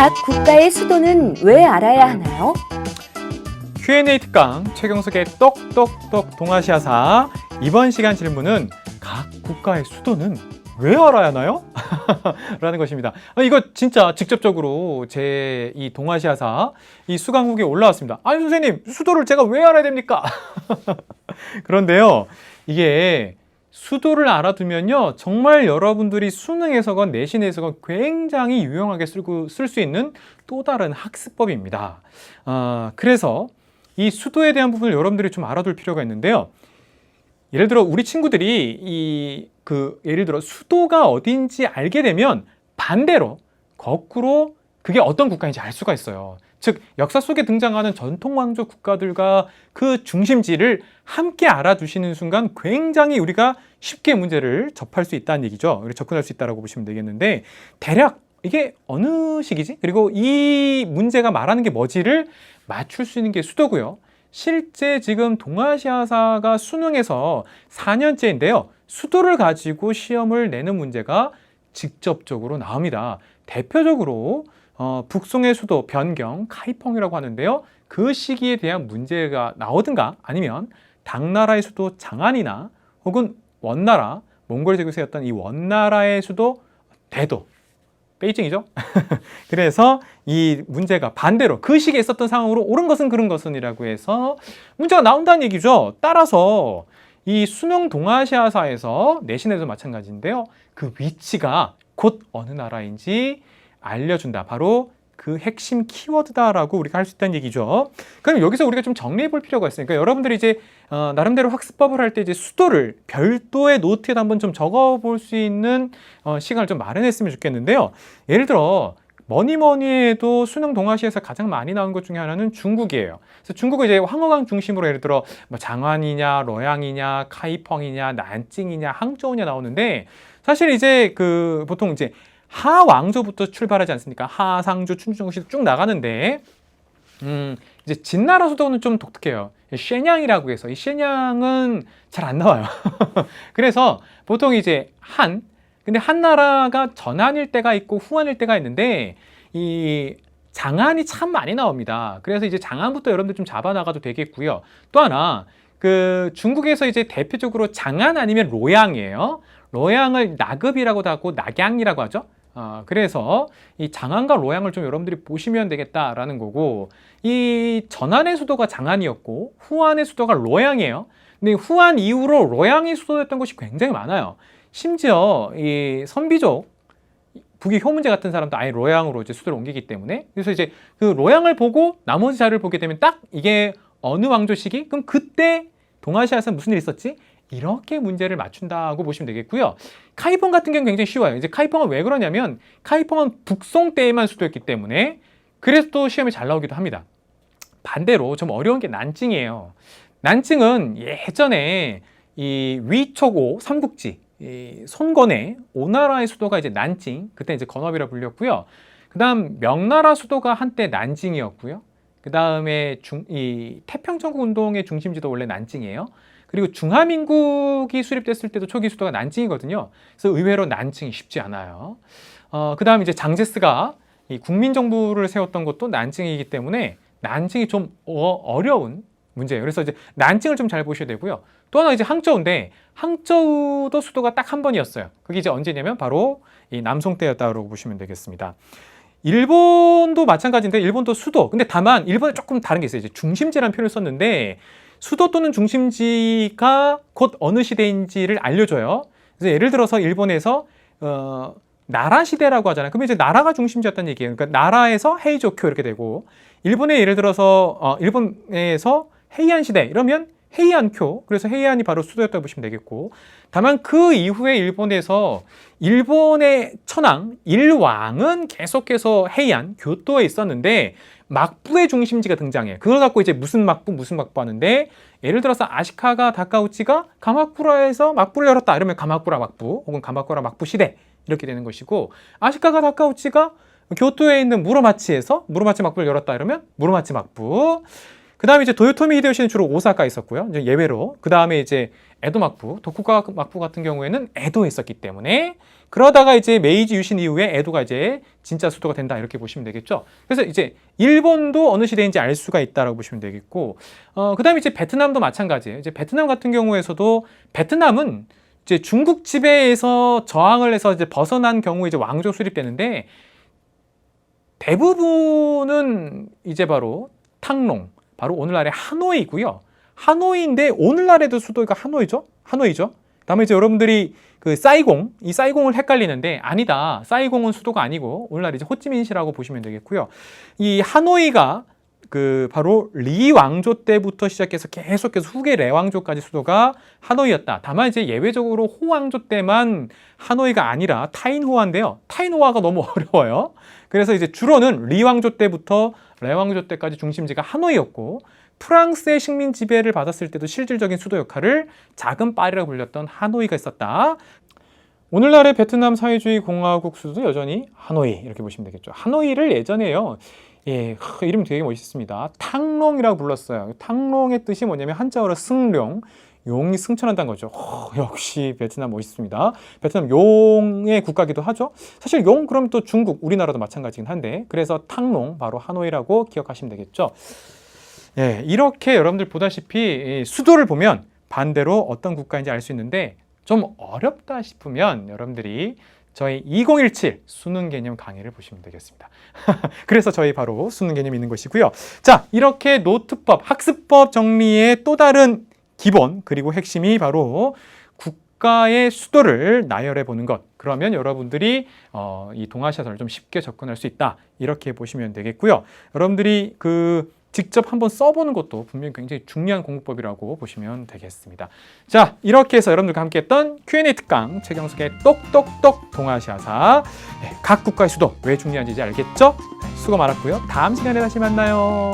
각 국가의 수도는 왜 알아야 하나요? Q&A 특강 최경석의 똑똑똑 동아시아사. 이번 시간 질문은 각 국가의 수도는 왜 알아야 하나요? 라는 것입니다. 이거 진짜 직접적으로 제 이 동아시아사 이 수강국에 올라왔습니다. 아니 선생님, 수도를 제가 왜 알아야 됩니까? 그런데요, 이게 수도를 알아두면요, 정말 여러분들이 수능에서건 내신에서건 굉장히 유용하게 쓸 수 있는 또 다른 학습법입니다. 그래서 이 수도에 대한 부분을 여러분들이 좀 알아둘 필요가 있는데요. 예를 들어 우리 친구들이 예를 들어 수도가 어딘지 알게 되면 반대로 거꾸로 그게 어떤 국가인지 알 수가 있어요. 즉 역사 속에 등장하는 전통 왕조 국가들과 그 중심지를 함께 알아두시는 순간 굉장히 우리가 쉽게 문제를 접할 수 있다는 얘기죠. 접근할 수 있다고 보시면 되겠는데, 대략 이게 어느 시기지? 그리고 이 문제가 말하는 게 뭐지를 맞출 수 있는 게 수도고요. 실제 지금 동아시아사가 수능에서 4년째인데요. 수도를 가지고 시험을 내는 문제가 직접적으로 나옵니다. 대표적으로 북송의 수도 변경, 카이펑이라고 하는데요. 그 시기에 대한 문제가 나오든가 아니면 당나라의 수도 장안이나 혹은 원나라, 몽골 제국세였던 이 원나라의 수도 대도, 베이징이죠. 그래서 이 문제가 반대로 그 시기에 있었던 상황으로 옳은 것은 그른 것은이라고 해서 문제가 나온다는 얘기죠. 따라서 이 수능 동아시아사에서 내신에도 마찬가지인데요. 그 위치가 곧 어느 나라인지 알려준다. 바로 그 핵심 키워드다라고 우리가 할 수 있다는 얘기죠. 그럼 여기서 우리가 좀 정리해 볼 필요가 있으니까 여러분들이 이제 나름대로 학습법을 할 때 이제 수도를 별도의 노트에다 한번 좀 적어 볼 수 있는 시간을 좀 마련했으면 좋겠는데요. 예를 들어 뭐니 해도 수능 동아시아에서 가장 많이 나온 것 중에 하나는 중국이에요. 그래서 중국은 이제 황허강 중심으로 예를 들어 뭐 장안이냐, 러양이냐, 카이펑이냐, 난징이냐, 항저우냐 나오는데, 사실 이제 보통 이제 하 왕조부터 출발하지 않습니까? 하, 상조, 춘추전국시 쭉 나가는데, 이제 진나라 수도는 좀 독특해요. 쉔양이라고 해서 이 쉔양은 잘 안 나와요. 그래서 보통 이제 근데 한 나라가 전한일 때가 있고 후한일 때가 있는데, 이 장안이 참 많이 나옵니다. 그래서 이제 장안부터 여러분들 좀 잡아나가도 되겠고요. 또 하나, 중국에서 이제 대표적으로 장안 아니면 로양이에요. 로양을 나급이라고도 하고 낙양이라고 하죠. 그래서 이 장안과 로양을 좀 여러분들이 보시면 되겠다라는 거고, 이 전한의 수도가 장안이었고 후한의 수도가 로양이에요. 근데 후한 이후로 로양이 수도였던 곳이 굉장히 많아요. 심지어 이 선비족, 북이 효문제 같은 사람도 아예 로양으로 이제 수도를 옮기기 때문에, 그래서 이제 그 로양을 보고 나머지 자료를 보게 되면 딱 이게 어느 왕조 시기? 그럼 그때 동아시아에서 무슨 일이 있었지? 이렇게 문제를 맞춘다고 보시면 되겠고요. 카이펑 같은 경우는 굉장히 쉬워요. 이제 카이펑은 왜 그러냐면 카이펑은 북송 때에만 수도였기 때문에 그래서 또 시험에 잘 나오기도 합니다. 반대로 좀 어려운 게 난징이에요. 난징은 예전에 이 위촉오 삼국지, 이 손건의 오나라의 수도가 이제 난징, 그때 이제 건업이라 불렸고요. 그다음 명나라 수도가 한때 난징이었고요. 그 다음에 이 태평천국 운동의 중심지도 원래 난징이에요. 그리고 중화민국이 수립됐을 때도 초기 수도가 난징이거든요. 그래서 의외로 난징이 쉽지 않아요. 그 다음 이제 장제스가 이 국민정부를 세웠던 것도 난징이기 때문에 난징이 좀 어려운 문제예요. 그래서 이제 난징을 좀 잘 보셔야 되고요. 또 하나 이제 항저우인데, 항저우도 수도가 딱 한 번이었어요. 그게 이제 언제냐면 바로 이 남송 때였다고 보시면 되겠습니다. 일본도 마찬가지인데, 일본도 수도. 근데 다만 일본은 조금 다른 게 있어요. 이제 중심지라는 표현을 썼는데, 수도 또는 중심지가 곧 어느 시대인지를 알려줘요. 그래서 예를 들어서 일본에서 나라 시대라고 하잖아요. 그러면 이제 나라가 중심지였다는 얘기예요. 그러니까 나라에서 헤이조쿄 이렇게 되고, 일본에 예를 들어서 일본에서 헤이안 시대 이러면 헤이안쿄, 그래서 헤이안이 바로 수도였다고 보시면 되겠고, 다만 그 이후에 일본에서 일본의 천황 일왕은 계속해서 헤이안 교토에 있었는데 막부의 중심지가 등장해요. 그걸 갖고 이제 무슨 막부 하는데, 예를 들어서 아시카가 다카우치가 가마쿠라에서 막부를 열었다 이러면 가마쿠라 막부 혹은 가마쿠라 막부 시대 이렇게 되는 것이고, 아시카가 다카우치가 교토에 있는 무로마치에서 무로마치 막부를 열었다 이러면 무로마치 막부. 그 다음에 이제 도요토미 히데요시는 주로 오사카에 있었고요. 이제 예외로. 그 다음에 이제 에도 막부, 도쿠가와 막부 같은 경우에는 에도에 있었기 때문에 그러다가 이제 메이지 유신 이후에 에도가 이제 진짜 수도가 된다 이렇게 보시면 되겠죠. 그래서 이제 일본도 어느 시대인지 알 수가 있다라고 보시면 되겠고, 그 다음에 이제 베트남도 마찬가지예요. 이제 베트남 같은 경우에서도 베트남은 이제 중국 지배에서 저항을 해서 이제 벗어난 경우에 이제 왕조 수립되는데 대부분은 이제 바로 탕롱, 바로 오늘날의 하노이고요. 하노이인데 오늘날에도 수도가 하노이죠? 하노이죠. 다음에 이제 여러분들이 그 사이공, 이 사이공을 헷갈리는데 아니다. 사이공은 수도가 아니고 오늘날 이제 호치민시라고 보시면 되겠고요. 이 하노이가 그 바로 리 왕조 때부터 시작해서 계속해서 후계 레 왕조까지 수도가 하노이였다. 다만 이제 예외적으로 호 왕조 때만 하노이가 아니라 타인호화인데요. 타인호화가 너무 어려워요. 그래서 이제 주로는 리 왕조 때부터 레 왕조 때까지 중심지가 하노이였고 프랑스의 식민 지배를 받았을 때도 실질적인 수도 역할을 작은 파리라고 불렸던 하노이가 있었다. 오늘날의 베트남 사회주의 공화국 수도도 여전히 하노이 이렇게 보시면 되겠죠. 하노이를 예전에요. 예, 이름 되게 멋있습니다. 탕롱이라고 불렀어요. 탕롱의 뜻이 뭐냐면 한자어로 승룡, 용이 승천한다는 거죠. 역시 베트남 멋있습니다. 베트남 용의 국가기도 하죠. 사실 용 그럼 또 중국, 우리나라도 마찬가지긴 한데 그래서 탕롱 바로 하노이라고 기억하시면 되겠죠. 예, 이렇게 여러분들 보다시피 수도를 보면 반대로 어떤 국가인지 알 수 있는데 좀 어렵다 싶으면 여러분들이 저희 2017 수능 개념 강의를 보시면 되겠습니다. 그래서 저희 바로 수능 개념이 있는 것이고요. 자, 이렇게 노트법, 학습법 정리의 또 다른 기본 그리고 핵심이 바로 국가의 수도를 나열해 보는 것. 그러면 여러분들이 이 동아시아사를 좀 쉽게 접근할 수 있다. 이렇게 보시면 되겠고요. 여러분들이 직접 한번 써보는 것도 분명히 굉장히 중요한 공부법이라고 보시면 되겠습니다. 자, 이렇게 해서 여러분들과 함께했던 Q&A 특강 최경숙의 똑똑똑 동아시아사. 각 국가의 수도 왜 중요한지 이제 알겠죠? 수고 많았고요. 다음 시간에 다시 만나요.